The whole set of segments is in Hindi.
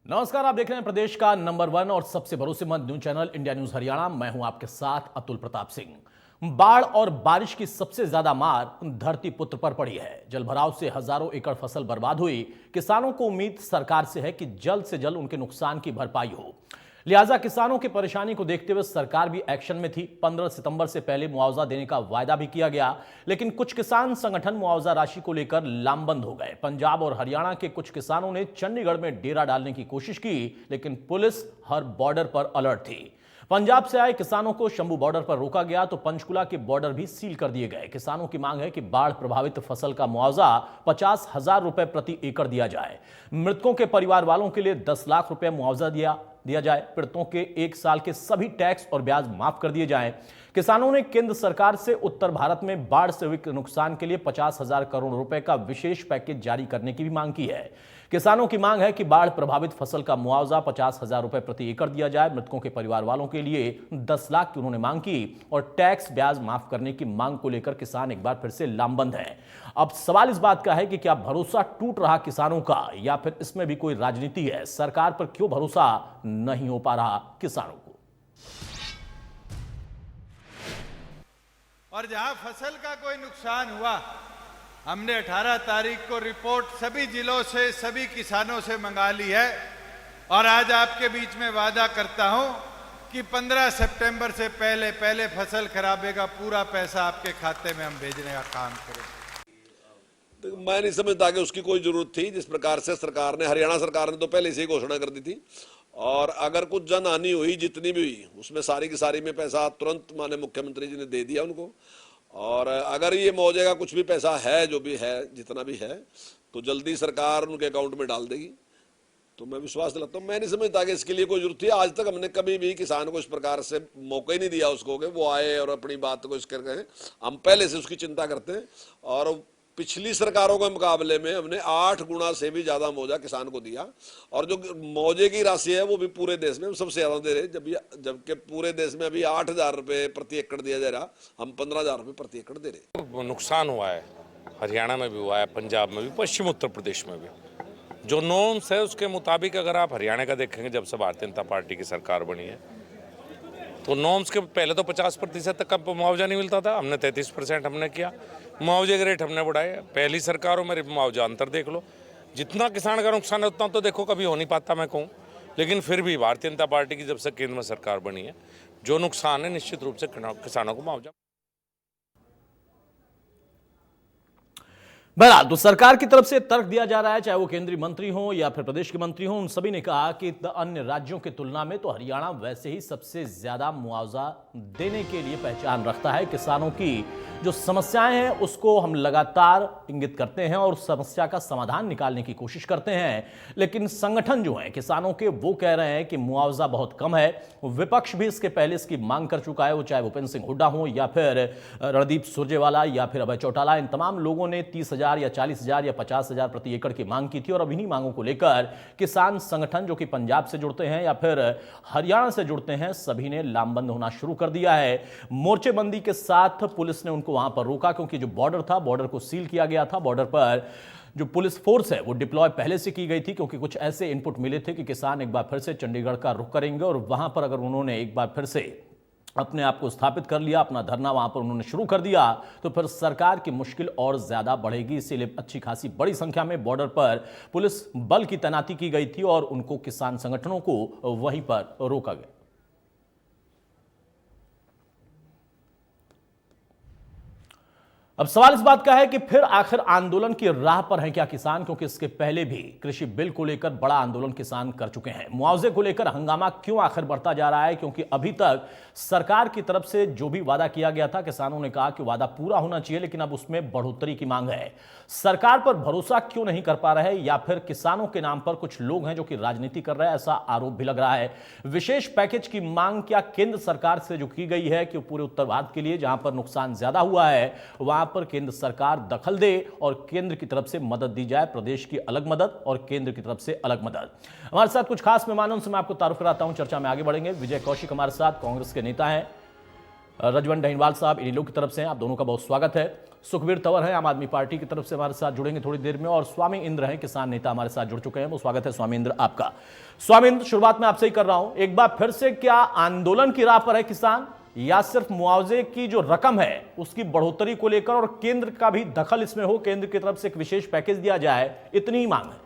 नमस्कार, आप देख रहे हैं प्रदेश का नंबर 1 और सबसे भरोसेमंद news channel India news Haryana. मैं हूं आपके साथ अतुल प्रताप सिंह। बाढ़ और बारिश की सबसे ज्यादा मार धरती पुत्र पर पड़ी है। जलभराव से हजारों एकड़ फसल बर्बाद हुई। किसानों को उम्मीद सरकार से है कि जल्द से जल्द उनके नुकसान की भरपाई हो। लिहाजा किसानों की परेशानी को देखते हुए सरकार भी एक्शन में थी। 15 सितंबर से पहले मुआवजा देने का वायदा भी किया गया, लेकिन कुछ किसान संगठन मुआवजा राशि को लेकर लामबंद हो गए। पंजाब और हरियाणा के कुछ किसानों ने चंडीगढ़ में डेरा डालने की कोशिश की, लेकिन पुलिस हर बॉर्डर पर अलर्ट थी। पंजाब से आए किसानों को शंभू बॉर्डर पर रोका गया तो पंचकुला के बॉर्डर भी सील कर दिए गए। किसानों की मांग है कि बाढ़ प्रभावित फसल का मुआवजा 50,000 रुपए प्रति एकड़ दिया जाए। मृतकों के परिवार वालों के लिए 10 लाख रुपए मुआवजा दिया जाए। पीड़ितों के 1 साल के सभी टैक्स और ब्याज माफ कर दिए जाएं। किसानों ने केंद्र सरकार से उत्तर भारत में बाढ़ से हुए नुकसान के लिए 50,000 करोड़ रुपए का विशेष पैकेज जारी करने की भी मांग की है। किसानों की मांग है कि बाढ़ प्रभावित फसल का मुआवजा 50,000 रुपए प्रति एकड़ दिया जाए। मृतकों के परिवार वालों के लिए 10 लाख की उन्होंने मांग की और टैक्स ब्याज माफ करने की मांग को लेकर किसान एक बार फिर से लामबंद है। अब सवाल इस बात का है कि क्या भरोसा टूट रहा किसानों का, या फिर इसमें भी कोई राजनीति है? सरकार पर क्यों भरोसा नहीं हो पा रहा किसानों को? और जहां फसल का कोई नुकसान हुआ, हमने 18 तारीख को रिपोर्ट सभी जिलों से, सभी किसानों से मंगा ली है। और आज आपके बीच में वादा करता हूं कि 15 सितंबर से पहले फसल खराबे का पूरा पैसा आपके खाते में हम भेजने का काम करेंगे। तो मैं नहीं समझता कि उसकी कोई जरूरत थी। जिस प्रकार से सरकार ने, हरियाणा सरकार ने तो पहले से ही घोषणा कर दी थी, और अगर कुछ जन हानि हुई जितनी भी हुई उसमें सारी की सारी में पैसा तुरंत माननीय मुख्यमंत्री जी ने दे दिया उनको। और अगर ये मुआवजे का कुछ भी पैसा है, जो भी है, जितना भी है, तो जल्दी सरकार उनके अकाउंट में डाल देगी। तो मैं विश्वास दिलाता हूँ। मैं नहीं समझता कि इसके लिए कोई जरूरत थी। आज तक हमने कभी भी किसान को इस प्रकार से मौका ही नहीं दिया उसको कि वो आए और अपनी बात को इसकर कहें। हम पहले से उसकी चिंता करते हैं, और पिछली सरकारों के मुकाबले में हमने 8 गुना से भी ज्यादा मुआवजा किसान को दिया। और जो मुआवजे की राशि है वो भी पूरे देश में हम सबसे ज्यादा दे रहे, जबकि पूरे देश में अभी 8,000 रुपये प्रति एकड़ दिया जा रहा, हम 15,000 रुपये प्रति एकड़ दे रहे। नुकसान हुआ है, हरियाणा में भी हुआ है, पंजाब में भी, पश्चिम उत्तर प्रदेश में भी। जो नॉर्म्स है उसके मुताबिक अगर आप हरियाणा का देखेंगे, जब से भारतीय जनता पार्टी की सरकार बनी है, तो नॉर्म्स के पहले तो 50% तक का मुआवजा नहीं मिलता था। हमने 33% हमने किया। मुआवजे के रेट हमने बढ़ाए। पहली सरकारों में मुआवजा अंतर देख लो। जितना किसान का नुकसान है उतना तो देखो कभी हो नहीं पाता, मैं कहूँ। लेकिन फिर भी भारतीय जनता पार्टी की जब से केंद्र में सरकार बनी है, जो नुकसान है निश्चित रूप से किसानों को मुआवजा। बहरहाल तो सरकार की तरफ से तर्क दिया जा रहा है, चाहे वो केंद्रीय मंत्री हो या फिर प्रदेश के मंत्री हो, उन सभी ने कहा कि अन्य राज्यों की तुलना में तो हरियाणा वैसे ही सबसे ज्यादा मुआवजा देने के लिए पहचान रखता है। किसानों की जो समस्याएं हैं उसको हम लगातार इंगित करते हैं और समस्या का समाधान निकालने की कोशिश करते हैं, लेकिन संगठन जो हैं किसानों के, वो कह रहे हैं कि मुआवजा बहुत कम है। विपक्ष भी इसके पहले इसकी मांग कर चुका है, वो चाहे भूपेंद्र सिंह हुड्डा हो या फिर रणदीप सुरजेवाला या फिर अभय चौटाला। इन तमाम लोगों ने 30,000 या 40,000 या 50,000 प्रति एकड़ की मांग की थी। और अब इन्हीं मांगों को लेकर किसान संगठन जो कि पंजाब से जुड़ते हैं या फिर हरियाणा से जुड़ते हैं, सभी ने लामबंद होना शुरू कर दिया है। मोर्चेबंदी के साथ पुलिस ने उनको वहां पर रोका, क्योंकि जो बॉर्डर था, बॉर्डर को सील किया गया था। बॉर्डर पर जो पुलिस फोर्स है वो डिप्लॉय पहले से की गई थी, क्योंकि कुछ ऐसे इनपुट मिले थे कि किसान एक बार फिर से चंडीगढ़ का रुख करेंगे और वहां पर अगर उन्होंने एक बार फिर से अपने आप को स्थापित कर लिया, अपना धरना वहां पर उन्होंने शुरू कर दिया, तो फिर सरकार की मुश्किल और ज्यादा बढ़ेगी। इसीलिए अच्छी खासी बड़ी संख्या में बॉर्डर पर पुलिस बल की तैनाती की गई थी और उनको किसान संगठनों को वहीं पर रोका गया। अब सवाल इस बात का है कि फिर आखिर आंदोलन की राह पर है क्या किसान, क्योंकि इसके पहले भी कृषि बिल को लेकर बड़ा आंदोलन किसान कर चुके हैं। मुआवजे को लेकर हंगामा क्यों आखिर बढ़ता जा रहा है? क्योंकि अभी तक सरकार की तरफ से जो भी वादा किया गया था, किसानों ने कहा कि वादा पूरा होना चाहिए, लेकिन अब उसमें बढ़ोतरी की मांग है। सरकार पर भरोसा क्यों नहीं कर पा रहे, या फिर किसानों के नाम पर कुछ लोग हैं जो कि राजनीति कर रहे हैं, ऐसा आरोप भी लग रहा है। विशेष पैकेज की मांग क्या केंद्र सरकार से जो की गई है कि पूरे उत्तर भारत के लिए जहां पर नुकसान ज्यादा हुआ है वहां पर केंद्र सरकार दखल दे और केंद्र की तरफ से मदद दी जाए, प्रदेश की अलग मदद और केंद्र की तरफ से अलग मदद। हमारे साथ कुछ खास मेहमानों से मैं आपको तारुफ कराता हूं, चर्चा में आगे बढ़ेंगे। विजय कौशिक हमारे साथ, कांग्रेस के नेता हैं। रजवन ढहीनवाल साहब इन्हीं लोग की तरफ से हैं, आप दोनों का बहुत स्वागत है। सुखबीर तंवर हैं आम आदमी पार्टी की तरफ से, हमारे साथ जुड़ेंगे थोड़ी देर में, और स्वामी इंद्र हैं किसान नेता हमारे साथ जुड़ चुके हैं, वो स्वागत है स्वामी इंद्र आपका। स्वामी इंद्र, शुरुआत में आपसे ही कर रहा हूं, एक बार फिर से क्या आंदोलन की राह पर है किसान, या सिर्फ मुआवजे की जो रकम है उसकी बढ़ोतरी को लेकर और केंद्र का भी दखल इसमें हो, केंद्र की तरफ से एक विशेष पैकेज दिया जाए, इतनी ही मांग है?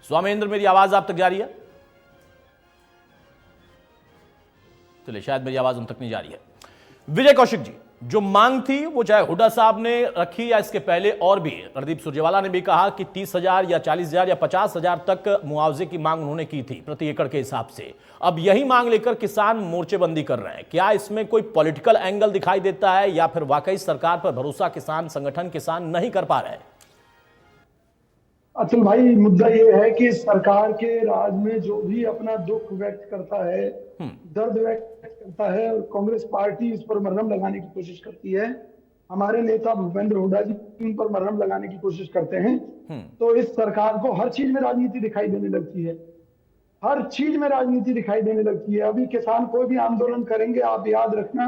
स्वामी इंद्र, मेरी आवाज आप तक जा रही है? चलिए, शायद मेरी आवाज उन तक नहीं जा रही है। विजय कौशिक जी, जो मांग थी वो चाहे हुड्डा साहब ने रखी या इसके पहले और भी, रणदीप सुरजेवाला ने भी कहा कि 30,000 या 40,000 या 50,000 तक मुआवजे की मांग उन्होंने की थी प्रति एकड़ के हिसाब से। अब यही मांग लेकर किसान मोर्चेबंदी कर रहे हैं, क्या इसमें कोई पॉलिटिकल एंगल दिखाई देता है, या फिर वाकई सरकार पर भरोसा किसान संगठन किसान नहीं कर पा रहे हैं? अतुल भाई, मुद्दा ये है कि सरकार के राज में जो भी अपना दुख व्यक्त करता है, दर्द व्यक्त करता है, और कांग्रेस पार्टी इस पर मरहम लगाने की कोशिश करती है, हमारे नेता भूपेंद्र हुड्डा जी इन पर मरहम लगाने की कोशिश करते हैं, तो इस सरकार को हर चीज में राजनीति दिखाई देने लगती है। हर चीज में राजनीति दिखाई देने लगती है। अभी किसान कोई भी आंदोलन करेंगे, आप याद रखना,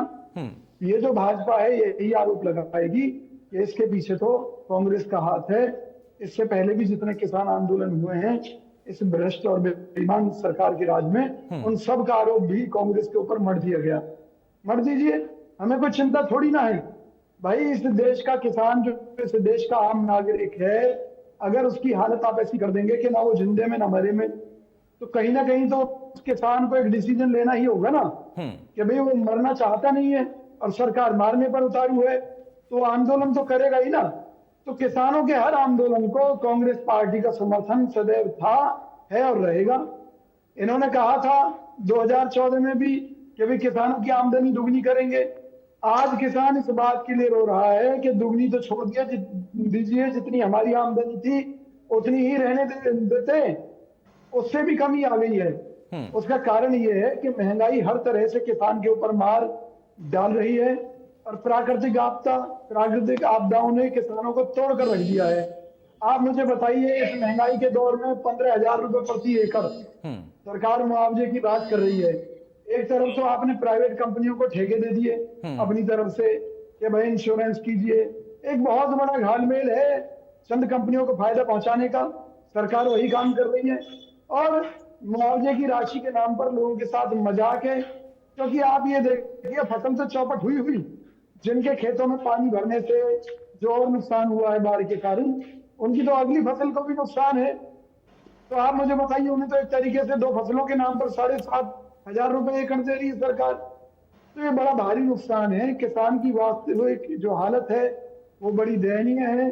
ये जो भाजपा है यही आरोप लगाएगी कि इसके पीछे तो कांग्रेस का हाथ है। इससे पहले भी जितने किसान आंदोलन हुए हैं इस भ्रष्ट और बेईमान सरकार के राज में, उन सब का आरोप भी कांग्रेस के ऊपर मढ़ दिया गया। मढ़ दीजिए, हमें कोई चिंता थोड़ी ना है भाई। इस देश का किसान, जो इस देश का आम नागरिक है, अगर उसकी हालत आप ऐसी कर देंगे कि ना वो जिंदे में ना मरे में, तो कहीं ना कहीं तो उस किसान को एक डिसीजन लेना ही होगा ना कि भाई वो मरना चाहता नहीं है और सरकार मारने पर उतारू है, तो आंदोलन तो करेगा ही ना। तो किसानों के हर आंदोलन को कांग्रेस पार्टी का समर्थन सदैव था, है और रहेगा। इन्होंने कहा था 2014 में भी कि भाई किसानों की आमदनी दुगनी करेंगे। आज किसान इस बात के लिए रो रहा है कि दुगनी तो छोड़ दिया दीजिए, जितनी हमारी आमदनी थी उतनी ही रहने देते, उससे भी कमी आ गई है। उसका कारण ये है कि महंगाई हर तरह से किसान के ऊपर मार डाल रही है, और प्राकृतिक आपदाओं ने किसानों को तोड़कर रख दिया है। आप मुझे बताइए, इस महंगाई के दौर में 15,000 रुपए प्रति एकड़ सरकार मुआवजे की बात कर रही है। एक तरफ तो आपने प्राइवेट कंपनियों को ठेके दे दिए अपनी तरफ से कि भाई इंश्योरेंस कीजिए, एक बहुत बड़ा घालमेल है चंद कंपनियों को फायदा पहुंचाने का, सरकार वही काम कर रही है। और मुआवजे की राशि के नाम पर लोगों के साथ मजाक है, क्योंकि आप ये देखिए, फसल तो चौपट हुई, जिनके खेतों में पानी भरने से जो और नुकसान हुआ है बाढ़ के कारण, उनकी तो अगली फसल को भी नुकसान है। तो आप मुझे बताइए, उन्हें तो एक तरीके से 2 फसलों के नाम पर 7,500 रुपए एकड़ दे रही है सरकार। तो ये बड़ा भारी नुकसान है। किसान की वास्तविक जो हालत है वो बड़ी दयनीय है,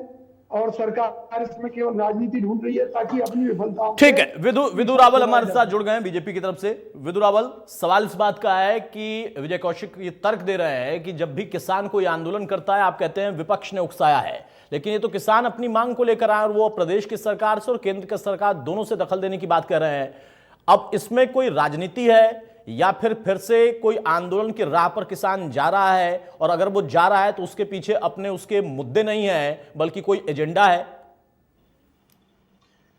और सरकार इसमें केवल राजनीति ढूंढ रही है ताकि अपनी विफलताओं। ठीक है, विदु रावल हमारे साथ जुड़ गए हैं बीजेपी की तरफ से। विदु रावल, सवाल इस बात का है कि विजय कौशिक ये तर्क दे रहे हैं कि जब भी किसान कोई आंदोलन करता है, आप कहते हैं विपक्ष ने उकसाया है, लेकिन ये तो किसान अपनी मांग को लेकर आए और वो प्रदेश की सरकार से और केंद्र की सरकार दोनों से दखल देने की बात कर रहे हैं। अब इसमें कोई राजनीति है, या फिर से कोई आंदोलन की राह पर किसान जा रहा है, और अगर वो जा रहा है तो उसके पीछे अपने उसके मुद्दे नहीं है बल्कि कोई एजेंडा है?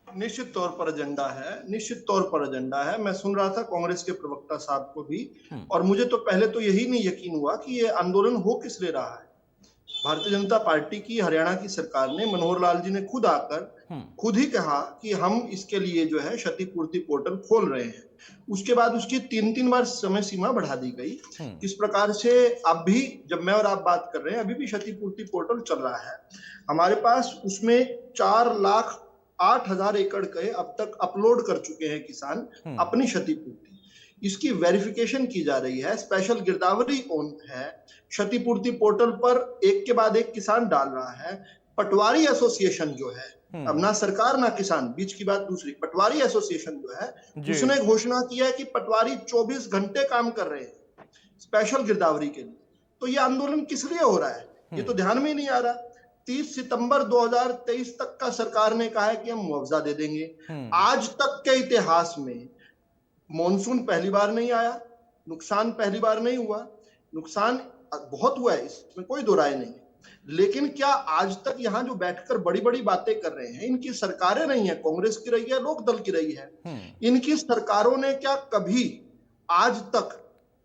निश्चित तौर पर एजेंडा है, निश्चित तौर पर एजेंडा है। मैं सुन रहा था कांग्रेस के प्रवक्ता साहब को भी, और मुझे तो पहले तो यही नहीं यकीन हुआ कि ये आंदोलन हो किस ले रहा है। भारतीय जनता पार्टी की हरियाणा की सरकार ने, मनोहर लाल जी ने खुद आकर खुद ही कहा कि हम इसके लिए जो है क्षतिपूर्ति पोर्टल खोल रहे हैं। उसके बाद उसकी 3 बार समय सीमा बढ़ा दी गई। इस प्रकार से अब भी जब मैं और आप बात कर रहे हैं, अभी भी क्षतिपूर्ति पोर्टल चल रहा है हमारे पास। उसमें 4,08,000 एकड़ के अब तक अपलोड कर चुके हैं किसान अपनी क्षतिपूर्ति। इसकी वेरिफिकेशन की जा रही है, स्पेशल गिरदावरी ऑन है। क्षतिपूर्ति पोर्टल पर एक के बाद एक किसान डाल रहा है। पटवारी एसोसिएशन जो है, अब ना सरकार ना किसान, बीच की बात दूसरी, पटवारी एसोसिएशन जो है उसने घोषणा किया है कि पटवारी 24 घंटे काम कर रहे हैं स्पेशल गिरदावरी के लिए। तो ये आंदोलन किस लिए हो रहा है ये तो ध्यान में ही नहीं आ रहा। 30 सितंबर 2023 तक का सरकार ने कहा है कि हम मुआवजा दे देंगे। आज तक के इतिहास में मॉनसून पहली बार नहीं आया, नुकसान पहली बार नहीं हुआ। नुकसान बहुत हुआ है, इसमें कोई दो राय नहीं है, लेकिन क्या आज तक यहाँ जो बैठकर बड़ी बड़ी बातें कर रहे हैं, इनकी सरकारें नहीं है, कांग्रेस की रही है, लोक दल की रही है, इनकी सरकारों ने क्या कभी आज तक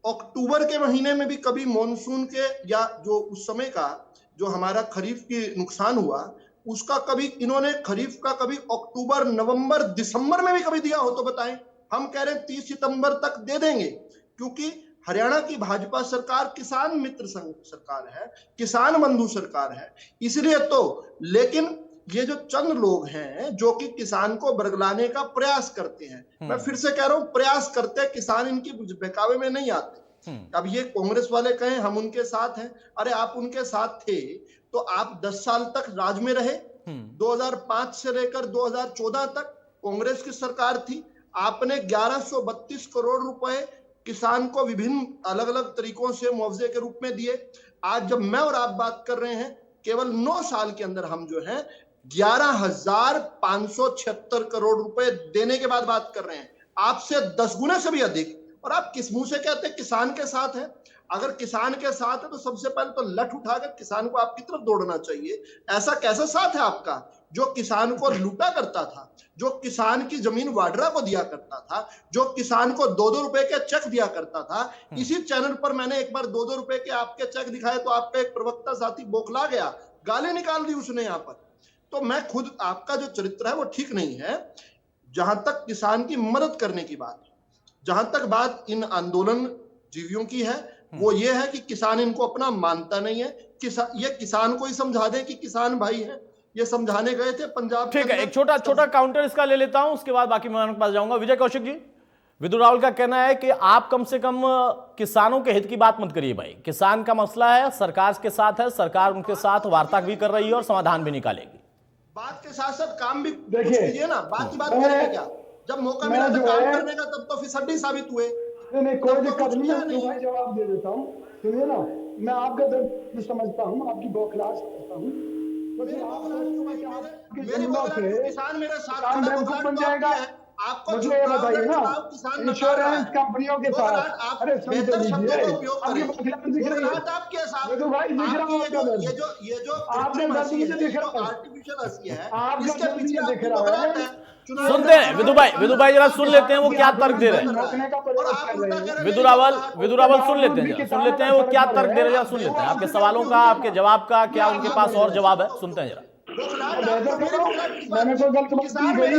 अक्टूबर के महीने में भी कभी मॉनसून के या जो उस समय का जो हमारा खरीफ की नुकसान हुआ उसका कभी इन्होंने खरीफ का कभी अक्टूबर, नवंबर, दिसंबर में भी कभी दिया हो तो बताएं। हम कह रहे हैं 30 सितंबर तक दे देंगे, क्योंकि हरियाणा की भाजपा सरकार किसान मित्र सरकार है, किसान बंधु सरकार है, इसलिए तो। लेकिन ये जो चंद लोग हैं जो कि किसान को बरगलाने का प्रयास करते हैं, मैं फिर से कह रहा हूं प्रयास करते हैं, किसान इनकी बहकावे में नहीं आते। अब ये कांग्रेस वाले कहें हम उनके साथ हैं, अरे आप उनके साथ थे तो आप 10 साल तक राज में रहे। 2005 से लेकर 2014 तक कांग्रेस की सरकार थी, आपने 1132 करोड़ रुपए किसान को विभिन्न अलग अलग तरीकों से मुआवजे के रूप में दिए। आज जब मैं और आप बात कर रहे हैं, केवल 9 साल के अंदर हम जो है 11,576 करोड़ रुपए देने के बाद बात कर रहे हैं, आपसे 10 गुने से भी अधिक। और आप किस मुंह से कहते हैं किसान के साथ है? अगर किसान के साथ है तो सबसे पहले तो लठ उठाकर किसान को आपकी तरफ दौड़ना चाहिए। ऐसा कैसा साथ है आपका जो किसान को लूटा करता था, जो किसान की जमीन वाड्रा को दिया करता था, जो किसान को 2-2 रुपए के चेक दिया करता था। इसी चैनल पर मैंने एक बार 2-2 रुपए के आपके चेक दिखाए तो आपका एक प्रवक्ता साथी बौखला गया, गाली निकाल दी उसने यहाँ पर। तो मैं खुद, आपका जो चरित्र है वो ठीक नहीं है। जहां तक किसान की मदद करने की बात, जहां तक बात इन आंदोलन जीवियों की है, वो ये है कि किसान इनको अपना मानता नहीं है। ये किसान को ही समझा दे कि किसान भाई है, ये समझाने गए थे पंजाब। ठीक है, एक छोटा काउंटर इसका ले लेता हूं, उसके बाद बाकी मेहमानों के पास जाऊंगा। विजय कौशिक जी, विदुर रावल का कहना है कि आप कम से कम किसानों के हित की बात मत करिए भाई, किसान का मसला है, सरकार के साथ है, सरकार उनके साथ वार्ता भी कर रही है और समाधान भी निकालेगी। बात के साथ साथ काम भी कीजिए ना, बात की बात करेंगे क्या? जब मौका मिला था काम करने का तब तो फिसड्डी साबित हुए। नहीं, कोई दिक्कत नहीं है, तो भाई जवाब दे देता हूँ। सुनिए ना, मैं आपका दर्द समझता हूँ, आपकी बौखलाहट समझता हूँ। किसान मेरे साथ बन जाएगा। मुझे ये बताइए ना, इंश्योरेंस कंपनियों के साथ, अरे सुनते लीजिए, आपकी बौखलाहट दिख रही है तो भाई, दिख रहा है आपका दर्द, आपने दर्द मुझे दिख रहा है, आपका दर्द मुझे दिख रहा है। सुनते हैं विदु भाई जरा सुन लेते हैं वो क्या तर्क दे रहे हैं। विदु रावल सुन लेते हैं वो क्या तर्क दे रहे हैं, सुन लेते हैं आपके सवालों का, आपके जवाब का, क्या उनके पास और जवाब है, सुनते हैं जरा। मैंने कोई गलत बात नहीं कही।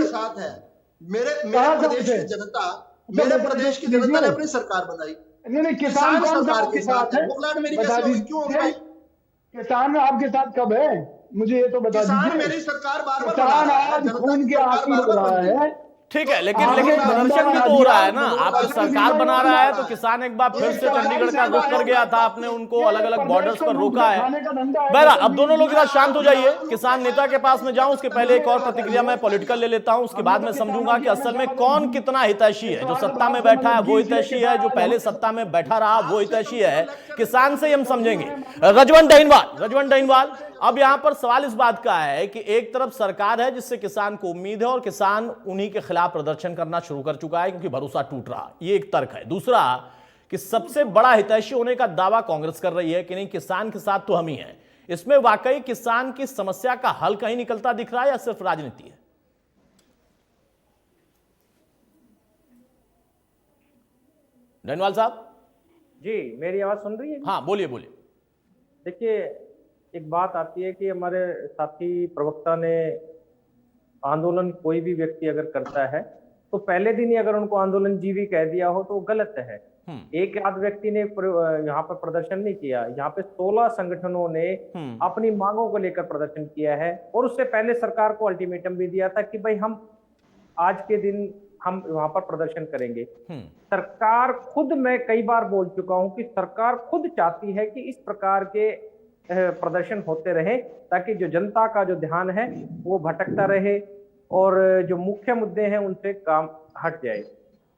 मेरे प्रदेश की जनता ने अपनी सरकार बनाई। नहीं, किसान कौन सा आपके साथ है, बता दीजिए। किसान आपके साथ कब है, मुझे ये तो बता दीजिए। मेरी सरकार बार-बार किसान आज खून के आंसू रो रहा है। ठीक है, लेकिन प्रदर्शन भी तो हो रहा है ना, आप सरकार बना रहा है तो किसान एक बार फिर से चंडीगढ़ का रुख कर गया था, आपने उनको अलग अलग बॉर्डर्स पर रोका है। बहरहाल अब दोनों लोग जरा शांत हो जाइए, किसान नेता के पास में जाऊं उसके पहले एक और प्रतिक्रिया मैं पॉलिटिकल ले लेता हूं, उसके बाद मैं समझूंगा कि असल में कौन कितना हितैषी है। जो सत्ता में बैठा है वो हितैषी है, जो पहले सत्ता में बैठा रहा वो हितैषी है, किसान से हम समझेंगे। रजवंत दहीनवाल, अब यहां पर सवाल इस बात का है कि एक तरफ सरकार है जिससे किसान को उम्मीद है और किसान उन्हीं के खिलाफ प्रदर्शन करना शुरू कर चुका है क्योंकि भरोसा टूट रहा, ये एक तर्क है। दूसरा कि सबसे बड़ा हितैषी होने का दावा कांग्रेस कर रही है कि नहीं, किसान के साथ तो हम ही हैं। इसमें वाकई किसान की समस्या का हल कहीं निकलता दिख रहा है या सिर्फ राजनीति है? दहीनवाल साहब जी, मेरी आवाज सुन रही है? हाँ, बोलिए। देखिए, एक बात आती है कि हमारे साथी प्रवक्ता ने आंदोलन कोई भी व्यक्ति अगर करता है तो पहले दिन ही अगर उनको आंदोलन जीवी कह दिया हो तो गलत है। एक आध व्यक्ति ने यहाँ पर प्रदर्शन नहीं किया, यहाँ पे 16 संगठनों ने अपनी मांगों को लेकर प्रदर्शन किया है और उससे पहले सरकार को अल्टीमेटम भी दिया था कि भाई हम आज के दिन हम वहां पर प्रदर्शन करेंगे। सरकार खुद, मैं कई बार बोल चुका हूं कि सरकार खुद चाहती है कि इस प्रकार के प्रदर्शन होते रहे ताकि जो जनता का जो ध्यान है वो भटकता रहे और जो मुख्य मुद्दे हैं उनसे काम हट जाए।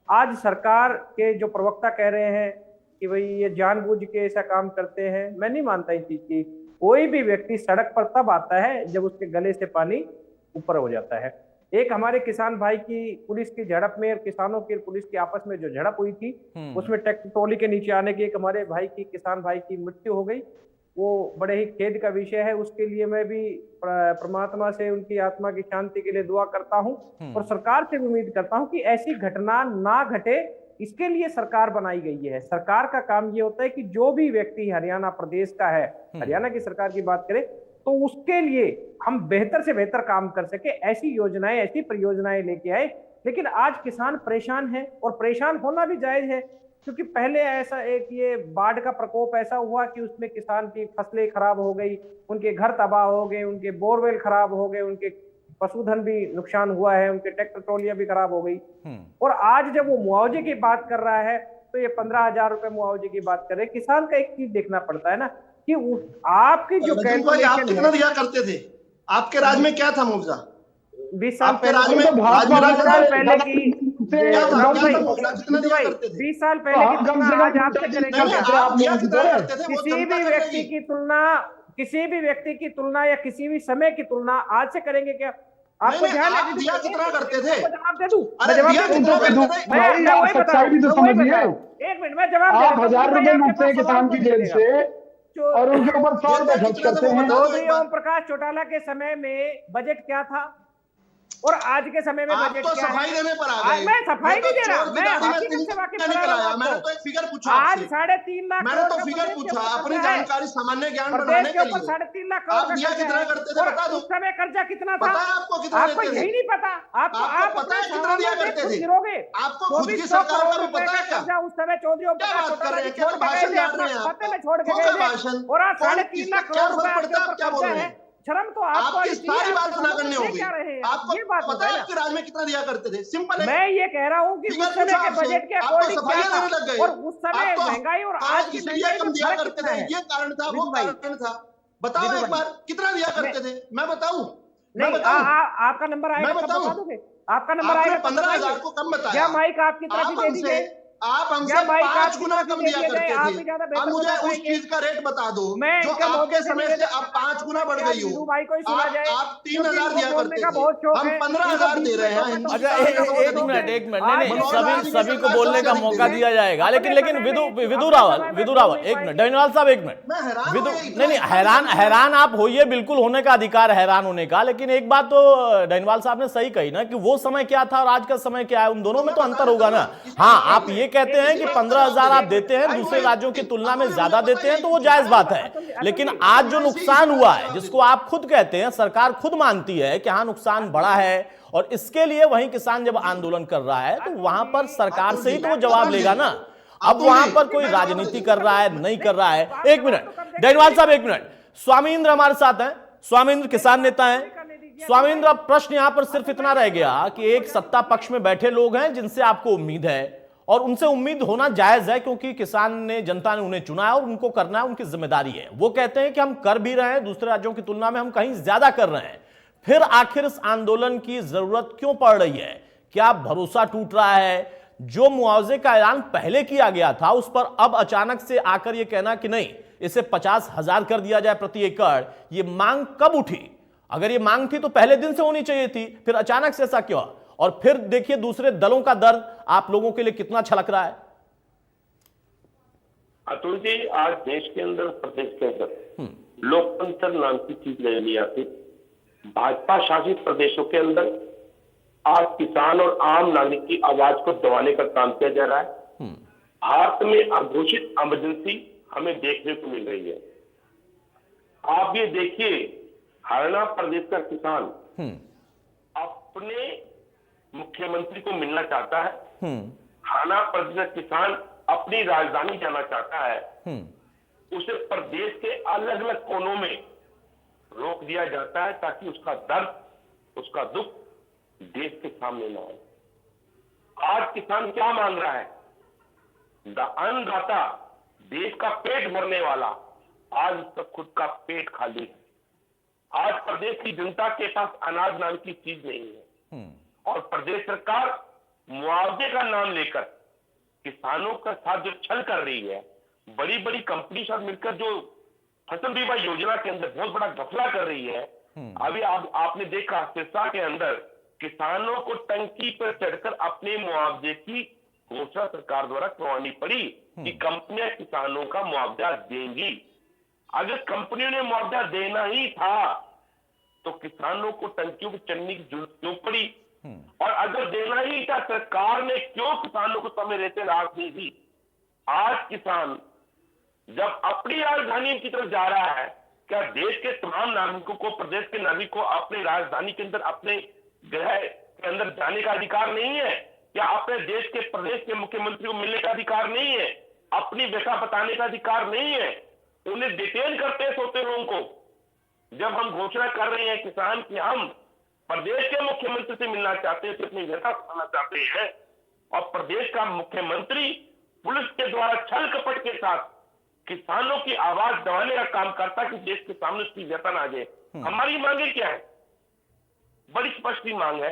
आज सरकार के जो प्रवक्ता कह रहे हैं कि भाई ये जानबूझ के ऐसा काम करते हैं, मैं नहीं मानता इस चीज की। कोई भी व्यक्ति सड़क पर तब आता है जब उसके गले से पानी ऊपर हो जाता है। एक हमारे किसान भाई की पुलिस की झड़प में और किसानों की पुलिस की आपस में जो झड़प हुई थी उसमें ट्रैक्टर ट्रॉली के नीचे आने की एक हमारे भाई की, किसान भाई की मृत्यु हो गई। वो बड़े ही खेद का विषय है। उसके लिए मैं भी परमात्मा से उनकी आत्मा की शांति के लिए दुआ करता हूं और सरकार से भी उम्मीद करता हूं कि ऐसी घटना ना घटे। इसके लिए सरकार बनाई गई है। सरकार का काम ये होता है कि जो भी व्यक्ति हरियाणा प्रदेश का है, हरियाणा की सरकार की बात करें, तो उसके लिए हम बेहतर से बेहतर काम कर सके, ऐसी योजनाएं, ऐसी परियोजनाएं लेके आए। लेकिन आज किसान परेशान है और परेशान होना भी जायज है, क्योंकि पहले ऐसा एक ये बाढ़ का प्रकोप ऐसा हुआ कि उसमें किसान की फसलें खराब हो गई, उनके घर तबाह हो गए, उनके बोरवेल खराब हो गए, उनके पशुधन भी नुकसान हुआ है, उनके ट्रैक्टर ट्रॉलियां भी खराब हो गई। और आज जब वो मुआवजे की बात कर रहा है तो ये 15,000 रुपए मुआवजे की बात कर रहे हैं। किसान का एक चीज देखना पड़ता है ना कि आपकी जो भाई, आप कैलकुलेशन कितना है, दिया करते थे? आपके राज में क्या था मुआवजा? 20 साल आपके पहले, राज में 20 साल पहले की क्या था? राहुल भाई, कितना दिया भाई, करते थे? 20 साल पहले की कम तुलना से कम आज आपसे नहीं, करेंगे नहीं, क्या? आप दिया कितना करते थे वो किसी जनता भी कर व्यक्ति लेगी। की तुलना, किसी भी व्यक्ति की तुलना या किसी भी समय की तुलना आज से करेंगे क्या? आपको नहीं, ध्यान है? आप दिया कितना करते थे? मैं जवाब दे दूं? अरे मैं जवाब दिया दे कितना दूं? करते थे? भाई, मैं आप वही बता सच्चाई भी तो रहा हूं, मैं वही समझिए। बता रहा हूं। एक मिनट, मैं जवाब दे आप देता हूं। 1000 भाई, रुपए आपके लूटते हैं पास सवाल किसान की क्यों नहीं जेब मिलेगा? से और उनके ऊपर 100 रुपए खर्च कितना था करते वो हैं। बता दो एक चौधरी बार। ओम प्रकाश चौटाला के समय में बजट क्या था और आज के समय में आप बजट तो क्या है? सफाई देने पर आ गए। मैं सफाई ये नहीं तो दे रहा, चोर की मैं दाढ़ी में हकीकत से वाकिफ नहीं करा रहा हूं कराया। मैंने आपको। तो एक फिगर पूछा आज आपसे। 3.5 लाख मैंने करोड़ तो का फिगर प्रदेश के पूछा ऊपर अपनी कर्जा है। जानकारी सामान्य ज्ञान प्रदेश बढ़ाने के के ऊपर लिए। 3.5 लाख करोड़ आप का दिया कर्जा कितना है करते थे और बता दो। उस समय कर्जा कितना था? पता है आपको कितना आपको देते थे? यही नहीं पता। आपको आप पता है अपने कितना दिया सालाना करते खुद थे? गिरोगे। आपको खुद की 2400 सरकार करोड़ का भी रुपए पता का है क्या? कर्जा उस समय चौधरी ओम क्या प्रकाश बात कर चौटाला रहे जी हैं? छोड़ केवल के गए भाषण थे, झाड़ अपना रहे हैं खाते आप। में छोड़ के खोखा गए थे भाषण। और आज कौन 3.5 किससे लाख क्या करोड़ रुपए फर्क आपके पड़ता है? ऊपर आप क्या बोल कर्जा रहे है। हैं? शर्म तो आपको आपकी आनी चाहिए। सारी आप बात किसानों ना को करनी दे होगी। क्या रहे हैं? आपको ये बात पता बताए है ना। आपके राज में कितना दिया करते थे? सिंपल है। मैं ये कह रहा हूँ कि फिगर उस समय पूछा के आपसे, बजट के आप तो अकॉर्डिंग क्या सफाइयां था देने लग गए। और उस समय आप तो महंगाई और आज की इसलिए महंगाई कम में दिया फर्क करते कितना थे, है? ये कारण था, वो विधु भाई, कारण था। बताओ विधु एक भाई, बार कितना दिया करते थे? मैं बताऊं? मैं नहीं बताऊं? आपका नंबर आएगा मैं तब बताऊं? बता दोगे? आपका नंबर आपने आएगा तब 15,000 बताइए। को कम बताया। या माइक आपकी तरफ ही आप दे दी हमसे जाए, आप या हमसे माइक 5 आपकी गुना तरफ ही कम दे दिया दिया जाए। करते आप थे। ही ज्यादा अब बेहतर मुझे बता उस पाएंगे। चीज का रेट बता दो मैं जो इनके आपके मौके से समय से निवेदन अब करना 5 गुना बढ़ चाहूंगा कि आज गई हो। विधु भाई को ही सुना जाए, आप क्योंकि 3,000 इनको दिया बोलने करते का थे, बहुत शौक हम है। 15,000 दे रहे हैं। हिंदी अच्छा सरकार का बहुत एक शौक मिनट है। एक मिनट, आज नहीं के मनोहर लाल जी सभी की को सरकार बोलने सबसे का अधिक मौका दे रही दिया है। जाएगा, अपने लेकिन समय में विधु अपने रावल, समय में विधु बोल रावल नहीं एक मिनट, पाएंगे। डैनिवाल साहब एक मिनट। मैं हैरान विधु हो गया, इतना नहीं इतना हैरान आप होइए, बिल्कुल होने का अधिकार है हैरान होने का, लेकिन एक बात तो डैनिवाल साहब ने सही कही ना कि वो समय क्या था और आज का समय क्या है, उन दोनों में तो अंतर होगा ना। हाँ, आप ये कहते हैं कि 15,000 आप देते हैं, दूसरे राज्यों की तुलना में ज्यादा देते हैं, तो वो जायज बात है। लेकिन आज जो नुकसान हुआ है, जिसको आप खुद कहते हैं, सरकार खुद मानती है कि हाँ नुकसान बड़ा है, और इसके लिए वहीं किसान जब आंदोलन कर रहा है तो वहां पर सरकार से ही तो वो जवाब लेगा ना। अब वहां पर कोई राजनीति कर रहा है, नहीं कर रहा है। एक मिनट डैनिवाल साहब, एक मिनट। स्वामींद्र हमारे साथ हैं, स्वामींद्र किसान नेता हैं। स्वामींद्र, अब प्रश्न यहां पर सिर्फ इतना रह गया कि एक सत्ता पक्ष में बैठे लोग हैं जिनसे आपको उम्मीद है, और उनसे उम्मीद होना जायज है क्योंकि किसान ने, जनता ने उन्हें चुना है और उनको करना है, उनकी जिम्मेदारी है। वो कहते हैं कि हम कर भी रहे हैं, दूसरे राज्यों की तुलना में हम कहीं ज्यादा कर रहे हैं, फिर आखिर इस आंदोलन की जरूरत क्यों पड़ रही है? क्या भरोसा टूट रहा है? जो मुआवजे का ऐलान पहले किया गया था उस पर अब अचानक से आकर यह कहना कि नहीं, इसे 50,000 कर दिया जाए प्रति एकड़, यह मांग कब उठी? अगर ये मांग थी तो पहले दिन से होनी चाहिए थी, फिर अचानक से ऐसा क्यों? और फिर देखिए दूसरे दलों का दर्द आप लोगों के लिए कितना छलक रहा है। अतुल जी, आज देश के अंदर, प्रदेश के अंदर लोकतंत्र नाम की चीज नहीं ली आती। भाजपा शासित प्रदेशों के अंदर आज किसान और आम नागरिक की आवाज को दबाने का काम किया जा रहा है। भारत में अघोषित इमरजेंसी हमें देखने को मिल रही है। आप ये देखिए, हरियाणा प्रदेश का किसान अपने मुख्यमंत्री को मिलना चाहता है। हरियाणा प्रदेश का किसान अपनी राजधानी जाना चाहता है। उसे प्रदेश के अलग अलग कोनों में रोक दिया जाता है ताकि उसका दर्द, उसका दुख देश के सामने ना आए। आज किसान क्या मान रहा है? अन्नदाता, देश का पेट भरने वाला, आज उसका खुद का पेट खाली है। आज प्रदेश की जनता के पास अनाज नाम की चीज नहीं है, और प्रदेश सरकार मुआवजे का नाम लेकर किसानों का साथ जो छल कर रही है, बड़ी बड़ी कंपनी साथ मिलकर जो फसल बीमा योजना के अंदर बहुत बड़ा घपला कर रही है। अभी आपने देखा सिरसा के अंदर किसानों को टंकी पर चढ़कर अपने मुआवजे की घोषणा सरकार द्वारा करवानी पड़ी कि कंपनियां किसानों का मुआवजा देंगी। अगर कंपनियों ने मुआवजा देना ही था तो किसानों को टंकियों की चढ़ने की जरूरत क्यों पड़ी? और अगर देना ही था, सरकार ने क्यों किसानों को समय रहते राहत नहीं दी? आज किसान जब अपनी राजधानी की तरफ जा रहा है, क्या देश के तमाम नागरिकों को, प्रदेश के नागरिक को अपने राजधानी के अंदर, अपने गृह के अंदर जाने का अधिकार नहीं है? क्या अपने देश के प्रदेश के मुख्यमंत्री को मिलने का अधिकार नहीं है? अपनी व्यथा बताने का अधिकार नहीं है? उन्हें डिटेन करते हैं सोते लोगों को। जब हम घोषणा कर रहे हैं किसान कि हम प्रदेश के मुख्यमंत्री से मिलना चाहते हैं, तो अपनी व्यथा बताना चाहते हैं, और प्रदेश का मुख्यमंत्री पुलिस के द्वारा छल कपट के साथ किसानों की आवाज दबाने का काम करता कि देश के सामने उसकी व्यथा ना आ जाए। हमारी मांगे क्या है? बड़ी स्पष्ट ही मांग है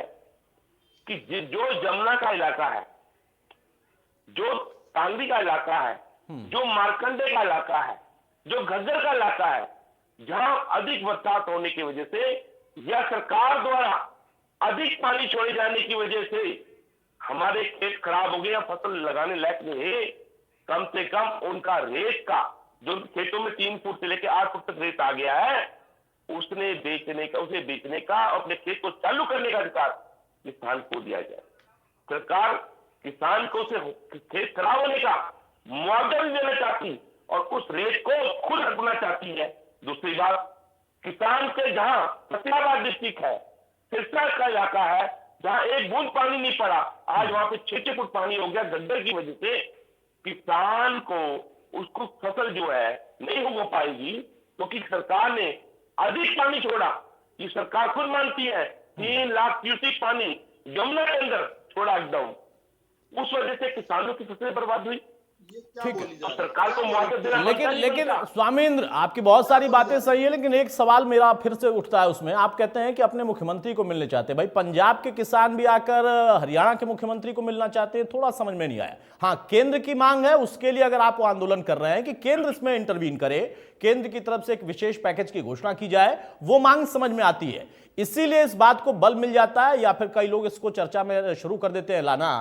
कि जो जमुना का इलाका है, जो टांगरी का इलाका है, जो मारकंडे का इलाका है, जो घग्गर का इलाका है, जहां अधिक बरसात होने की वजह से या सरकार द्वारा अधिक पानी छोड़े जाने की वजह से हमारे खेत खराब हो गए या फसल लगाने लायक नहीं है, कम से कम उनका रेत का, जो खेतों में 3 फुट से लेकर 8 फुट तक रेत आ गया है, उसे बेचने का और अपने खेत को चालू करने का अधिकार किसान को दिया जाए। सरकार किसान को उसे खेत खराब होने का मुआवजा भी देना चाहती और उस रेत को खुद रखना चाहती है। दूसरी बात, किसान के जहां फतेहाबाद डिस्ट्रिक्ट है, सिरसा का इलाका है, जहां एक बूंद पानी नहीं पड़ा, आज वहां पे 6-6 फुट पानी हो गया गड्ढे की वजह से। किसान को उसको फसल जो है नहीं हो पाएगी क्योंकि सरकार ने अधिक पानी छोड़ा। ये सरकार खुद मानती है 3 लाख क्यूसेक पानी यमुना के अंदर छोड़ा एकदम, उस वजह से किसानों की फसलें बर्बाद हुई। ठीक है, तो सरकार को मुआवजा देना लेकिन स्वामींद्र, आपकी बहुत सारी बातें सही है, लेकिन एक सवाल मेरा फिर से उठता है उसमें। आप कहते हैं कि अपने मुख्यमंत्री को मिलने चाहते हैं। भाई, पंजाब के किसान भी आकर हरियाणा के मुख्यमंत्री को मिलना चाहते हैं, थोड़ा समझ में नहीं आया। हाँ, केंद्र की मांग है, उसके लिए अगर आप आंदोलन कर रहे हैं कि केंद्र इसमें इंटरवीन करे, केंद्र की तरफ से एक विशेष पैकेज की घोषणा की जाए, वो मांग समझ में आती है, इसीलिए इस बात को बल मिल जाता है, या फिर कई लोग इसको चर्चा में शुरू कर देते हैं लाना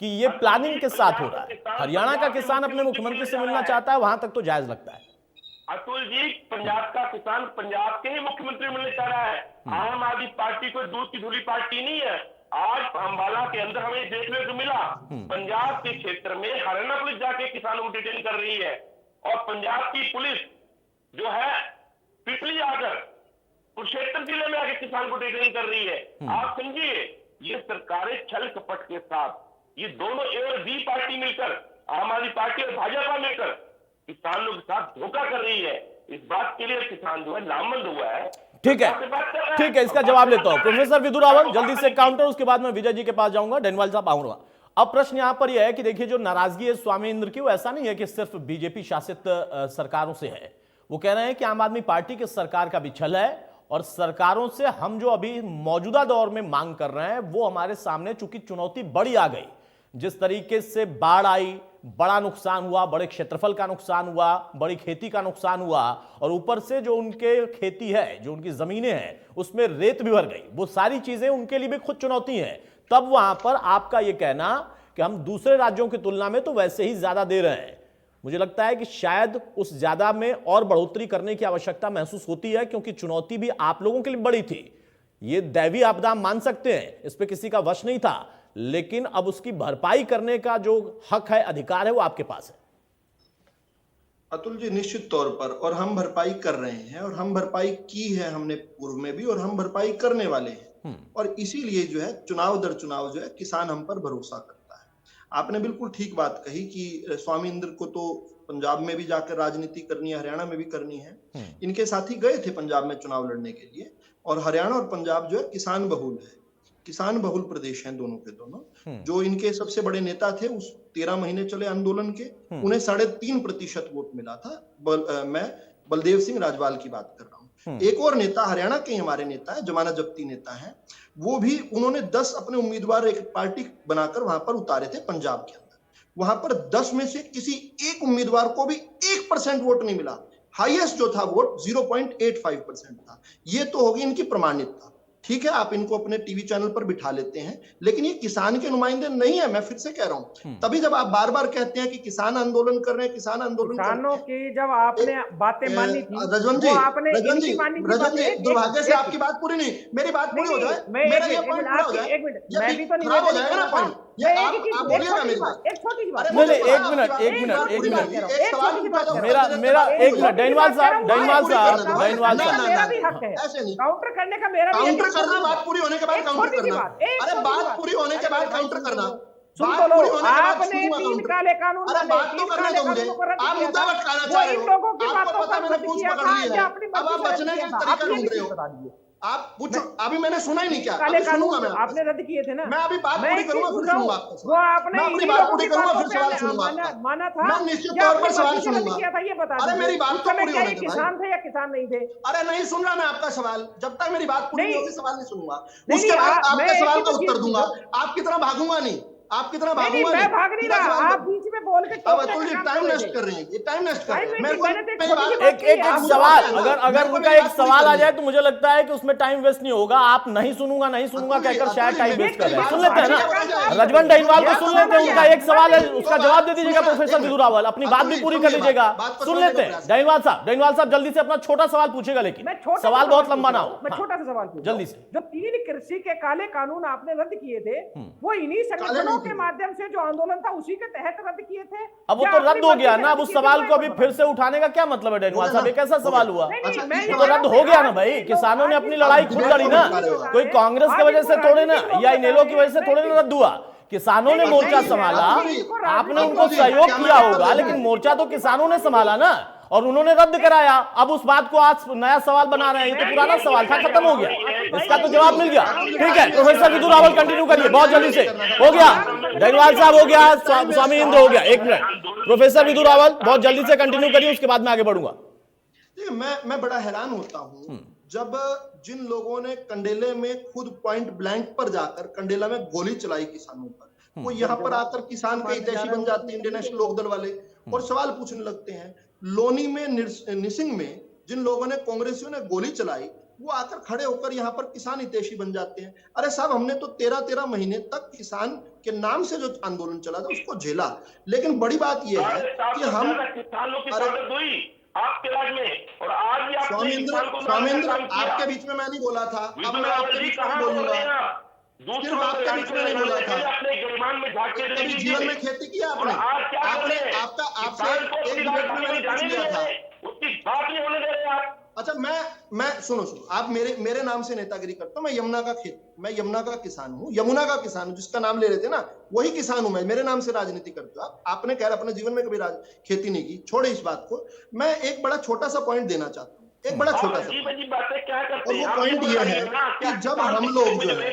कि ये प्लानिंग के साथ हो रहा है। हरियाणा का किसान अपने मुख्यमंत्री से मिलना चाहता है, वहां तक तो जायज लगता है। अतुल जी, पंजाब का किसान पंजाब के ही मुख्यमंत्री मिलने चाह रहा है। आम आदमी पार्टी कोई दूध की धुली पार्टी नहीं है। आज अंबाला के अंदर हमें देखने को मिला, पंजाब के क्षेत्र में हरियाणा पुलिस जाके किसानों को डिटेन कर रही है, और पंजाब की पुलिस जो है पिपली आकर कुरुक्षेत्र जिले में आके किसान को डिटेन कर रही है। आप समझिए, ये सरकारें छल कपट के साथ, ये दोनों ए और बी पार्टी मिलकर, आम आदमी पार्टी और भाजपा मिलकर किसानों के साथ धोखा कर रही है। इस बात के लिए किसान जो है नामंद हुआ है। ठीक है, इसका जवाब लेता हूं। प्रोफेसर विदुर रावल, जल्दी से काउंटर, उसके बाद मैं विजय जी के पास जाऊंगा, डेनवाल साहब आऊंगा। अब प्रश्न यहां पर यह है कि देखिए, जो नाराजगी है स्वामींद्र की, वो ऐसा नहीं है कि सिर्फ बीजेपी शासित सरकारों से है। वो कह रहे हैं कि आम आदमी पार्टी की सरकार का भी छल है, और सरकारों से हम जो अभी मौजूदा दौर में मांग कर रहे हैं वो हमारे सामने चूंकि चुनौती बड़ी आ गई, जिस तरीके से बाढ़ आई, बड़ा नुकसान हुआ, बड़े क्षेत्रफल का नुकसान हुआ, बड़ी खेती का नुकसान हुआ, और ऊपर से जो उनके खेती है, जो उनकी जमीनें हैं, उसमें रेत भी भर गई, वो सारी चीजें उनके लिए भी खुद चुनौती है। तब वहां पर आपका यह कहना कि हम दूसरे राज्यों की तुलना में तो वैसे ही ज्यादा दे रहे हैं, मुझे लगता है कि शायद उस ज्यादा में और बढ़ोतरी करने की आवश्यकता महसूस होती है, क्योंकि चुनौती भी आप लोगों के लिए बड़ी थी। ये दैवीय आपदा मान सकते हैं, इस पे किसी का वश नहीं था, लेकिन अब उसकी भरपाई करने का जो हक है, अधिकार है, वो आपके पास है। अतुल जी, निश्चित तौर पर, और हम भरपाई कर रहे हैं, और हम भरपाई की है हमने पूर्व में भी, और हम भरपाई करने वाले हैं। और इसीलिए जो है चुनाव दर चुनाव जो है किसान हम पर भरोसा करता है। आपने बिल्कुल ठीक बात कही कि स्वामींद्र को तो पंजाब में भी जाकर राजनीति करनी है, हरियाणा में भी करनी है। इनके साथी गए थे पंजाब में चुनाव लड़ने के लिए, और हरियाणा और पंजाब जो है किसान बहुल है, किसान बहुल प्रदेश हैं दोनों के दोनों। जो इनके सबसे बड़े नेता थे उस 13 महीने चले आंदोलन के, उन्हें 3.5% वोट मिला था। मैं बलदेव सिंह राजवाल की बात कर रहा हूँ। एक और नेता हरियाणा के हमारे नेता है, जमाना जप्ती नेता है, वो भी उन्होंने 10 अपने उम्मीदवार एक पार्टी बनाकर वहां पर उतारे थे पंजाब के अंदर। वहां पर 10 में से किसी एक उम्मीदवार को भी 1% वोट नहीं मिला। हाईएस्ट जो था वोट 0.85% था। ये तो होगी इनकी प्रमाणिकता। ठीक है, आप इनको अपने टीवी चैनल पर बिठा लेते हैं, लेकिन ये किसान के नुमाइंदे नहीं है। मैं फिर से कह रहा हूं, तभी जब आप बार बार कहते हैं कि किसान आंदोलन कर रहे हैं, किसान आंदोलन कर किसानों रहे हैं, की जब आपने बातें मानी थी, रजवन जी, वो आपने रजवन जी, इनकी मानी थी रजवन जी, बातें। दुर्भाग्य से आपकी बात पूरी नहीं, मेरी बात पूरी हो जाए, मेरा ये पॉइंट पूरा हो जाए, एक मिनट, ये मैं भी तो खराब हो निवेदन जाएगा ना कर रहा पॉइंट, था। ये मैं आप बोलिएगा मेरी बात। एक छोटी सी बात, अरे नहीं, मुझे नहीं, पता है आपकी एक बात, मिनट, बात एक पूरी मिनट, करिए, एक सवाल पूछा था, मेरा एक मिनट, डायनवाल साहब, डायनवाल साहब, डायनवाल मेरा साहब, भी हक है, ऐसे नहीं। काउंटर करने का मेरा भी हक है। काउंटर करना, बात पूरी होने के बाद एक काउंटर छोटी सी करना, बात, एक अरे छोटी सी बात बात। पूरी होने के बाद काउंटर करना, सुन बात तो लो, पूरी होने के बाद आपने सुनूंगा 3 काउंटर। काले कानून अरे बात तो करने दो मुझे, आप मुद्दा भटकाना चाह रहे हो, इन लोगों की आपको बातों पता पर मैंने रद्द पूछ किया पकड़ था, ली या है, अपनी अब मर्जी आप से रद्द बचने किया का था। तरीका आप ये ढूंढ रहे भी हो, बता दीजिए। आप पूछो, अभी मैंने सुना ही नहीं, क्या काले अभी सुनूंगा कानून मैं आपने रद्द किए थे ना। मैं अभी बात मैं पूरी एक करूंगा, चीज फिर पूछ रहा सुनूंगा हूं, आपका वो सवाल, आपने मैं अपनी इन्हीं बात लोगों पूरी की करूंगा, बातों फिर पे सवाल सुनूंगा आपका, माना था, मैं निश्चित या तौर अपनी पर सवाल मर्जी से रद्द सुनूंगा। किया था, ये बता अरे दीजिए। मेरी बात उस तो समय पूरी क्या होने ये दो भाई, किसान थे या किसान नहीं थे? अरे नहीं सुन रहा मैं आपका सवाल, जब तक मेरी बात पूरी नहीं नहीं, होगी सवाल नहीं सुनूंगा, नहीं, उसके बाद मैं आपके एक सवाल ही का तो उत्तर चीज दूंगा, पूछा। आपकी तरह भागूंगा नहीं, आपकी तरह नहीं, भागूंगा मैं भाग नहीं सीधा रहा, सवाल आप दो। बीच में बोल के अब टोकने अतुल का जी काम टाइम कर रहे वेस्ट थे। कर रहे हैं, ये टाइम वेस्ट कर रहे हैं, टाइम मेरे वेस्ट, को मैंने तो एक मेरी छोटी सी बात बात एक की है, एक आप सवाल, बोल रहे हैं अगर ना, अगर मेरे को उनका मेरी एक बात पूरी सवाल आ करनी जाए है। तो मुझे लगता है कि उसमें टाइम वेस्ट नहीं होगा। आप नहीं सुनूंगा नहीं सुनूंगा अतुल जी, कहकर शायद अतुल जी, टाइम मेरी वेस्ट कर रहे हैं। बात सुन लेते हैं ना, समझ रजवन डाइनवाल को यह सुन सवाल लेते हैं, आ उनका गया। एक सवाल है, उसका तो जवाब बात दे दीजिएगा सुनिए, प्रोफेसर एक विदुर रावल, अपनी बात अतुल भी जी, पूरी कर सुनिए लीजिएगा। बात को सुन समझने लेते का हैं प्रयास डाइनवाल साहब जल्दी से अपना छोटा सवाल पूछेगा, लेकिन मैं छोटा सवाल सा बहुत पूछ लंबा ना रहा हो। हूं, मैं हाँ, छोटा सा सवाल पूछ जल्दी रहा हूं। से। जो 3 कृषि के काले कानून आपने रद्द किए थे, वो इन्हीं संगठनों नहीं के थे। माध्यम से जो आंदोलन था उसी के तहत रद्द किए थे। अब वो या तो अपनी रद्द हो मर्जी गया से ना, अब रद्द उस किए थे, सवाल वो को अभी एक फिर बता से उठाने का क्या मतलब है डाइनवाल हो साहब? गया एक कैसा ना, सवाल हो हुआ? गया। नहीं, अच्छा, मैं ये ये तो तो रद्द हो गया ना आज भाई, भी लोग- किसानों ने आज अपनी भी लड़ाई लोग खुद डिबेट लड़ी को ना, भटका रहे हो। कोई कांग्रेस की वजह से थोड़े ना, या इनेलो की वजह से थोड़े ना रद्द हुआ। किसानों ने नहीं, मोर्चा नहीं, संभाला, नहीं, आपने नहीं, उनको नहीं, सहयोग क्या किया मैं होगा, बात लेकिन कर मोर्चा तो किसानों ने संभाला ना, और उन्होंने रद्द कराया। अब उस बात को आज नया सवाल बना रहे हैं, ये तो पुराना सवाल था, खत्म हो गया, इसका तो जवाब मिल गया। ठीक है, प्रोफेसर विदुर रावल कंटिन्यू करिए बहुत जल्दी से। हो गया, डाइनवाल साहब हो गया, स्वामी इंद्र हो गया। एक मिनट, प्रोफेसर विदुर रावल बहुत जल्दी से कंटिन्यू करिए, उसके बाद मैं आगे बढ़ूंगा। देखिए, मैं बड़ा हैरान होता हूं जब जिन लोगों ने कंडेले में खुद पॉइंट ब्लैंक पर जाकर कंडेला में गोली चलाई किसानों पर, वो यहाँ पर आकर किसान के हितैषी बन जाते हैं, इंडियन नेशनल लोकदल वाले, और सवाल पूछने लगते हैं। लोनी में निसिंग में जिन लोगों ने कांग्रेसियों ने गोली चलाई, वो आकर खड़े होकर यहाँ पर किसान हितैषी बन जाते हैं। अरे साहब, हमने तो 13-13 महीने तक किसान के नाम से जो आंदोलन चला था उसको झेला, लेकिन बड़ी बात यह है कि हम किसानों की ताकत हुई आपके राज में, और आज भी आपने किसान को स्वामींद्र, काम किया। आपके बीच में मैं नहीं बोला था, अब विदुर मैं रावल आपके जी बीच में कहाँ नहीं बोल रहे हैं बोलूंगा। आप? दूसरों सिर्फ आपके को बीच में नहीं बोला था। अपने गिरबान में झांक के कभी जीवन में खेती की आपने? और आज क्या कर आपने रहे हैं? आपका आपसे किसान को एक अपनी डिबेट बात में मैंने जाने पूछ लिया नहीं दे था। रहे, उसकी बात नहीं होने दे रहे आप। अच्छा, मैं सुनो, आप मेरे नाम से नेतागिरी करते हो। मैं यमुना का किसान हूँ, यमुना का किसान हूँ, जिसका नाम ले रहे थे ना, वही किसान हूं मैं। मेरे नाम से राजनीति करते हो आप। आपने कह अपने जीवन में कभी खेती नहीं की, छोड़े इस बात को। मैं एक बड़ा छोटा सा पॉइंट देना चाहता हूँ, एक बड़ा छोटा सा अजीब अजीब बातें क्या करते और हैं? वो पॉइंट ये है कि जब हम लोग जो है,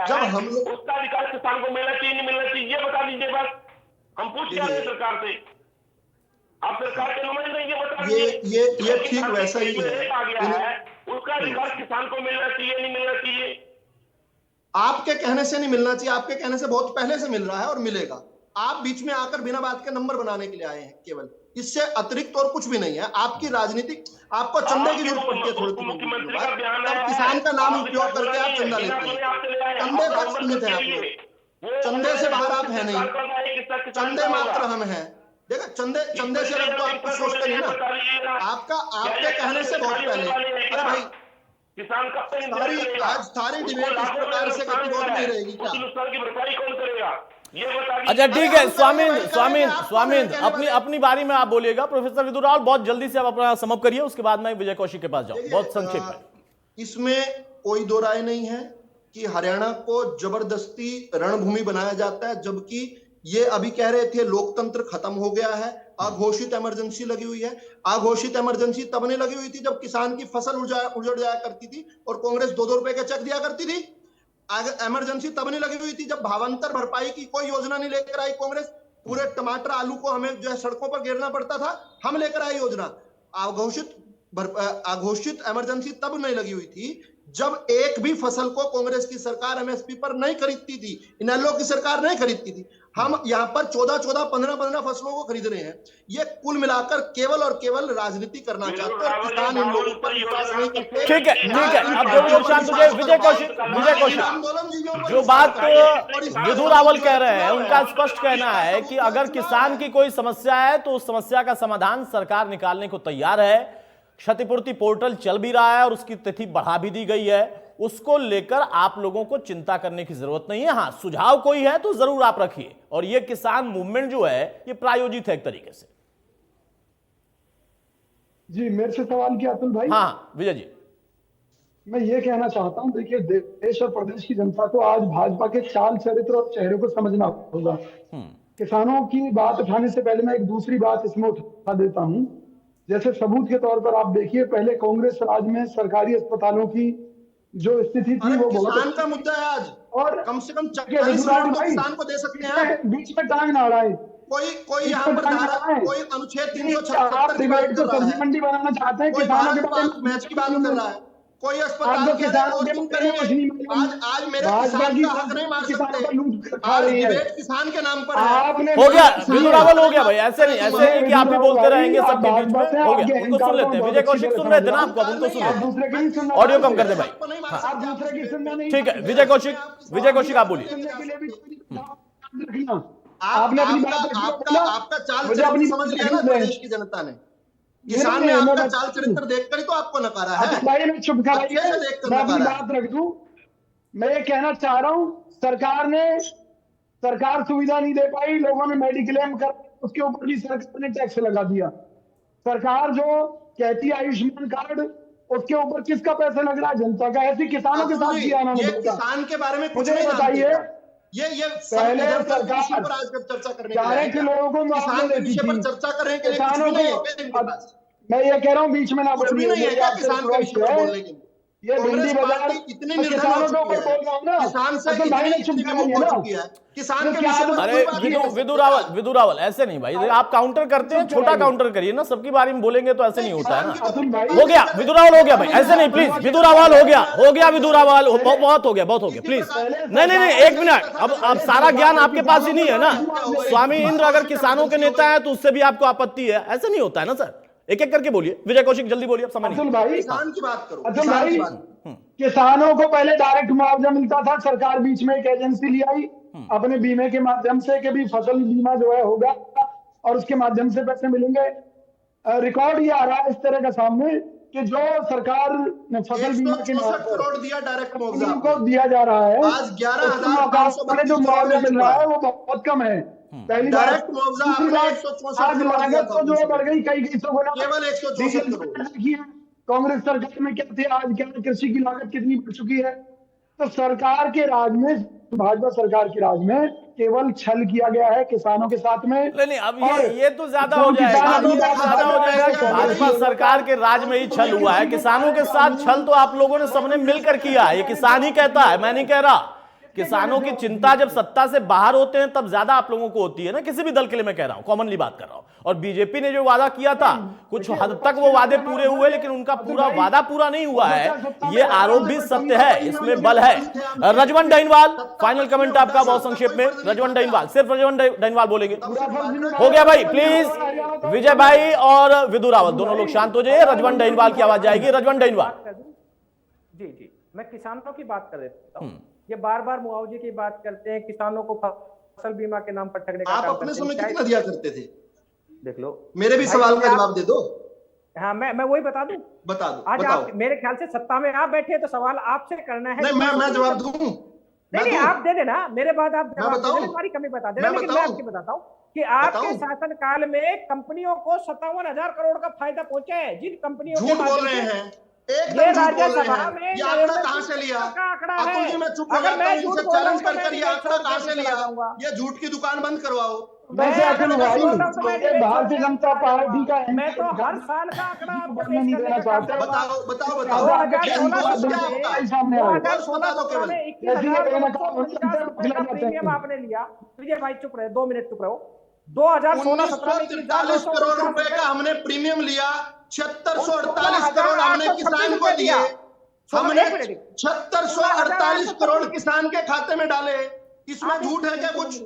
जब हम लोग, उसका अधिकार किसान को मिलना चाहिए नहीं मिलना चाहिए, ये बता दीजिए बस। हम पूछ क्या रहे हैं सरकार से? आप सरकार के नुमाइंदे ये बता दीजिए। ये ठीक वैसा ही है। आ गया है, उसका अधिकार किसान को मिलना चाहिए नहीं मिलना चाहिए? आपके कहने से नहीं मिलना चाहिए, आपके कहने से बहुत पहले से मिल रहा है और मिलेगा। आप बीच में आकर बिना बात के नंबर बनाने के लिए आए हैं केवल, इससे अतिरिक्त और कुछ भी नहीं है। आपकी राजनीति, आपको चंदे की जरूरत पड़ती है थोड़ी, मुख्यमंत्री का बयान तब किसान का नाम उपयोग करके आप चंदा लेते हैं। चंदे तक सीमित है आप लोग, चंदे से बाहर आप है नहीं, चंदे मात्र हम हैं। देखा, चंदे से अलग तो आप कुछ सोचते नहीं ना। आपके कहने से बहुत पहले, अरे भाई किसान कब तक आज सारी डिबेट इस प्रकार से गतिरोध नहीं रहेगी क्या? नुकसान की भरपाई कौन करेगा? ये बता दीजिए। अच्छा ठीक है, स्वामींद्र अपनी बारी में आप बोलिएगा। प्रोफेसर विदुर रावल बहुत जल्दी से आप अपना समाप्त करिए, उसके बाद मैं विजय कौशिक के पास जाऊं, बहुत संक्षेप में। इसमें कोई दो राय नहीं है कि हरियाणा को जबरदस्ती रणभूमि बनाया जाता है, जबकि ये अभी कह रहे थे लोकतंत्र खत्म हो गया है, अघोषित इमरजेंसी लगी हुई है। अघोषित इमरजेंसी तब नहीं लगी हुई थी जब किसान की फसल उजड़ जाया करती थी और कांग्रेस 2-2 रुपए के चेक दिया करती थी। इमरजेंसी तब नहीं लगी हुई थी जब भावांतर भरपाई की कोई योजना नहीं लेकर आई कांग्रेस। पूरे टमाटर आलू को हमें जो है सड़कों पर गिरना पड़ता था, हम लेकर आए योजना। अघोषित इमरजेंसी तब नहीं लगी हुई थी जब एक भी फसल को कांग्रेस की सरकार एमएसपी पर नहीं खरीदती थी, इनेलो की सरकार नहीं खरीदती थी। हम यहाँ पर 14-14, 15-15 फसलों को खरीद रहे हैं। ये कुल मिलाकर केवल और केवल राजनीति करना चाहते हैं। किसान इन लोगों पर विश्वास नहीं करते। ठीक है, ठीक है। अब दो लोग शांत हो जाए। विजय कौशिक, जो बात विधु रावल कह रहे हैं, उनका स्पष्ट कहना है कि अगर किसान की कोई समस्या है तो उस समस्या का समाधान सरकार निकालने को तैयार है। क्षतिपूर्ति पोर्टल चल भी रहा है और उसकी तिथि बढ़ा भी दी गई है। उसको लेकर आप लोगों को चिंता करने की जरूरत नहीं है। हां, सुझाव कोई है तो जरूर आप रखिए। और ये किसान मूवमेंट जो है ये प्रायोजित है एक तरीके से। जी, मेरे से सवाल किया अतुल भाई। हाँ विजय जी, मैं ये कहना चाहता हूं, देखिए देश और प्रदेश की जनता को आज भाजपा के चाल चरित्र और चेहरे को समझना होगा। किसानों की बात उठाने से पहले मैं एक दूसरी बात इसमें उठा देता हूं। जैसे सबूत के तौर पर आप देखिए, पहले कांग्रेस राज में सरकारी अस्पतालों की जो स्थिति थी वो किसान का मुद्दा है आज, और कम से कम 40 मिनट तो किसान को दे सकते हैं। बीच में टांग ना अड़ाए। कोई यहाँ पर कोई अनुच्छेद 376 आप डिबेट को सब्जी मंडी बनाना चाहते हैं, किसानों के बारे में मैच की बात कर रहा है। कोई अस्पताल आज मेरे किसान किसान नहीं मार सकते। डिबेट किसान के नाम पर है। हो गया विधु रावल, हो गया भाई। ऐसे नहीं कि आप ही बोलते रहेंगे सबके बीच में। हो गया, उनको सुन लेते हैं। विजय कौशिक सुन रहे थे ना आपको, अब उनको सुन। ऑडियो कम कर दे भाई। आप दूसरे की सुनना नहीं। ठीक है, विजय कौशिक आप बोलिए। आपने अपनी आपका चाल चरित्र समझ लिया ना प्रदेश की जनता ने। किसान ने आपका चाल चरित्र देखकर ही तो आपको नकारा है। भाई मैं चुप कराइए, मैं अपनी बात रख दूं। मैं ये कहना चाह रहा हूं, सरकार सुविधा नहीं दे पाई, लोगों ने मेडिक्लेम कर, उसके ऊपर भी सरकार ने टैक्स लगा दिया। सरकार जो कहती है आयुष्मान कार्ड, उसके ऊपर किसका पैसा लग रहा है? जनता का। ऐसी किसानों के साथ किया उन्होंने। किसान के बारे में मुझे बताइए, ये पहले सरकार पर आज चर्चा करने के लोगों को किसान के विषय पर चर्चा करें के लिए किसानों को। मैं ये कह रहा हूँ, बीच में ना बोलिए। किसान के विषय पर बोलने के ये भिंडी बाजार इतनी निर्धन हो चुकी है, किसान से इतनी हो चुकी है। किसान के विषय पर अरे विधु रावल ऐसे नहीं भाई, आप काउंटर करते हैं, छोटा काउंटर करिए ना। सबके बारे में बोलेंगे तो ऐसे नहीं होता है ना। हो गया विधु रावल, हो गया भाई। ऐसे नहीं प्लीज। विधु रावल हो गया विधु रावल, बहुत हो गया प्लीज। नहीं, एक मिनट। अब सारा ज्ञान आपके पास ही नहीं है ना। स्वामी इंद्र अगर किसानों के नेता है तो उससे भी आपको आपत्ति है। ऐसे नहीं होता है ना सर। एक करके बोलिए। विजय कौशिक जल्दी बोलिए, अब समय नहीं। किसान की बात करो। अतुल भाई, किसानों को पहले डायरेक्ट मुआवजा मिलता था। सरकार बीच में एक एजेंसी ले आई अपने बीमे के माध्यम से कि भी फसल बीमा जो है होगा और उसके माध्यम से पैसे मिलेंगे। रिकॉर्ड ये आ रहा है इस तरह का सामने कि जो सरकार ने फसल बीमा के नाम पर करोड़ दिया डायरेक्ट मुआवजा को दिया जा रहा है, आज 11,500 जो मुआवजा मिल रहा है वो बहुत कम है। पहली डायरेक्ट मुआवजा आज लागत तो जो बढ़ गई कई सौ गुना, केवल 164 करोड़। कांग्रेस सरकार में क्या थे, आज क्या कृषि की लागत कितनी बढ़ चुकी है। तो सरकार के राज में, भाजपा सरकार के राज में केवल छल किया गया है किसानों के साथ में। नहीं, अब ये तो ज्यादा हो जाएगा कि भाजपा सरकार के राज में ही छल हुआ है। किसानों के साथ छल तो आप लोगों ने सबने मिलकर किया है। ये किसान ही कहता है, मैं नहीं कह रहा। किसानों की चिंता जब सत्ता से बाहर होते हैं तब ज्यादा आप लोगों को होती है ना। किसी भी दल के लिए मैं कह रहा हूं, कॉमनली बात कर रहा हूं। और बीजेपी ने जो वादा किया था, कुछ हद तक वो वादे पूरे हुए, लेकिन उनका पूरा वादा पूरा नहीं हुआ है। ये आरोप भी सत्य है, इसमें बल है। रजवन डाइनवाल, फाइनल कमेंट आपका बहुत संक्षेप में। रजवन डाइनवाल, सिर्फ रजवन डाइनवाल बोलेंगे। हो गया भाई, प्लीज। विजय भाई और विधु रावल दोनों लोग शांत हो जाइए। रजवन डाइनवाल की आवाज जाएगी। रजवन डाइनवाल जी, मैं किसानों की बात कर देता हूँ। ये बार मुआवजे की बात करते हैं, किसानों को फसल बीमा के नाम पर ठगने का आप अपने समय कितना दिया करते थे? देख लो, मेरे भी सवाल का जवाब दे दो। हाँ, मैं वही बता दूं। बता दो। आज आप मेरे ख्याल से सत्ता में आप बैठे तो सवाल आपसे करना है। नहीं, मैं जवाब दूं। नहीं, आप दे देना। मेरे बाद आप हमारी कमी बता देना। लेकिन मैं आपको बताता हूँ कि आपके शासन काल में कंपनियों को 57,000 करोड़ का फायदा पहुंचा है। जिन कंपनियों झूठ बोल रहे हैं, ये राज्यसभा में ये आंकड़ा कहां से लिया? आंकड़ा है। मैं चुप अगर मैं झूठ बोल रहा हूं तो मैं ये आंकड़ा कहां से लिया? ये झूठ की दुकान बंद करवाओ। वैसे भारतीय जनता पार्टी का मैं तो हर साल का आंकड़ा आपको पेश नहीं देना चाहता। बताओ। 2016 प्रीमियम आपने लिया। विजय भाई चुप रहे, 2 मिनट चुप रहो। 2016-17 करोड़ रुपए का हमने प्रीमियम लिया। 7648 करोड़ हमने किसान को दिए। हमने 7648 करोड़ किसान के खाते में डाले। इसमें झूठ है क्या कुछ?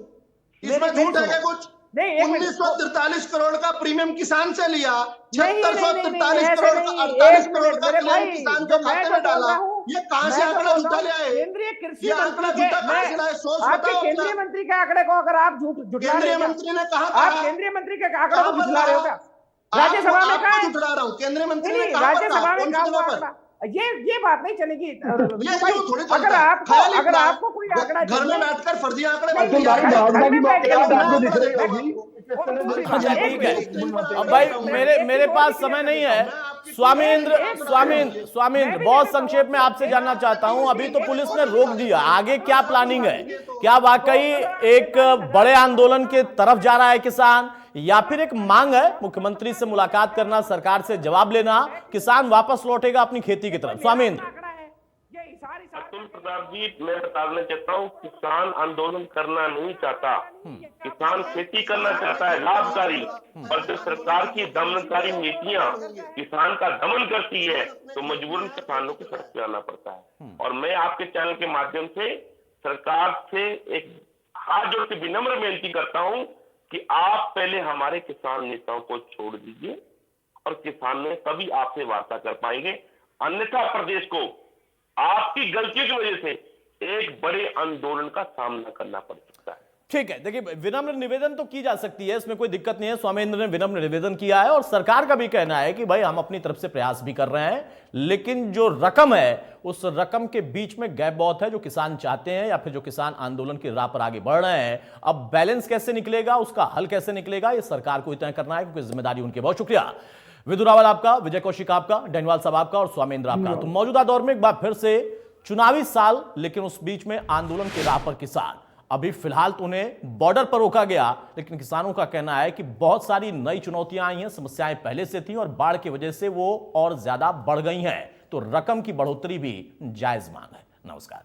इसमें झूठ है क्या कुछ? नहीं, एक मिनट। 1943 करोड़ का प्रीमियम किसान से लिया, नहीं, 7643 ऐसे करोड़ का, नहीं, 48 एक करोड़ मिनट का मेरे क्लेम भाई, किसान जो के मैं खाते तो में बोल डाला। रहा हूँ, ये कहां से मैं तो आंकड़ा बोल झूठा रहा ले हूँ, आए? केंद्रीय कृषि ये आंकड़ा मंत्री झूठा कहां से लाए? सोच आपके बताओ अपना। केंद्रीय मंत्री के आंकड़े को अगर आप झुठला रहे केंद्रीय हो क्या? मंत्री ने कहा आप केंद्रीय मंत्री के आंकड़े को कहां पर झुठला रहे हो कहा? क्या? राज्यसभा में कहा आपको है? झुठला रहा हूं। केंद्रीय मंत्री ने नहीं, कहां पर कहा? राज्यसभा में कौन कहा सी हुआ जगह पर? आंकड़ा? ये बात नहीं चलेगी ये भाई। थोड़ी अगर चलता है। आपको ख्याल अगर इतना है। आपको कोई आंकड़ा घर में चाहिए, बैठकर फर्जी आंकड़े नहीं, बन भाई जाते हैं। भाजपा की बात बैठ के आपको दिख मैं रही आपको होगी। अच्छा ठीक है। अब भाई मेरे पास समय नहीं है। स्वामींद्र बहुत संक्षेप में आपसे जानना चाहता हूं, अभी तो पुलिस ने रोक दिया, आगे क्या प्लानिंग है? क्या वाकई एक बड़े आंदोलन के तरफ जा रहा है किसान, या फिर एक मांग है मुख्यमंत्री से मुलाकात करना, सरकार से जवाब लेना, किसान वापस लौटेगा अपनी खेती की तरफ? स्वामींद्र। अतुल प्रताप जी, मैं बताना चाहता हूँ, किसान आंदोलन करना नहीं चाहता, किसान खेती करना चाहता है लाभकारी। और जब सरकार की दमनकारी नीतियां किसान का दमन करती है तो मजबूरन किसानों को सड़क पे आना पड़ता है। और मैं आपके चैनल के माध्यम से सरकार से एक हाथ जोड़ के विनम्र बेनती करता हूं कि आप पहले हमारे किसान नेताओं को छोड़ दीजिए और किसान में तभी आपसे वार्ता कर पाएंगे, अन्यथा प्रदेश को आपकी गलतियों की वजह से एक बड़े आंदोलन का सामना करना पड़ सकता है। ठीक है, देखिए विनम्र निवेदन तो की जा सकती है, इसमें कोई दिक्कत नहीं है। स्वामींद्र ने विनम्र निवेदन किया है और सरकार का भी कहना है कि भाई हम अपनी तरफ से प्रयास भी कर रहे हैं, लेकिन जो रकम है उस रकम के बीच में गैप बहुत है, जो किसान चाहते हैं या फिर जो किसान आंदोलन की राह पर आगे बढ़ रहे हैं। अब बैलेंस कैसे निकलेगा, उसका हल कैसे निकलेगा, ये सरकार को ही तय करना है, क्योंकि जिम्मेदारी उनकी। बहुत शुक्रिया विदुर रावल आपका, विजय कौशिक आपका, डेनवाल साहब आपका और स्वामींद्र आपका। तो मौजूदा दौर में एक बार फिर से चुनावी साल, लेकिन उस बीच में आंदोलन की राह पर किसान। अभी फिलहाल तो उन्हें बॉर्डर पर रोका गया, लेकिन किसानों का कहना है कि बहुत सारी नई चुनौतियां आई हैं, समस्याएं पहले से थी और बाढ़ की वजह से वो और ज्यादा बढ़ गई हैं, तो रकम की बढ़ोतरी भी जायज मांग है। नमस्कार।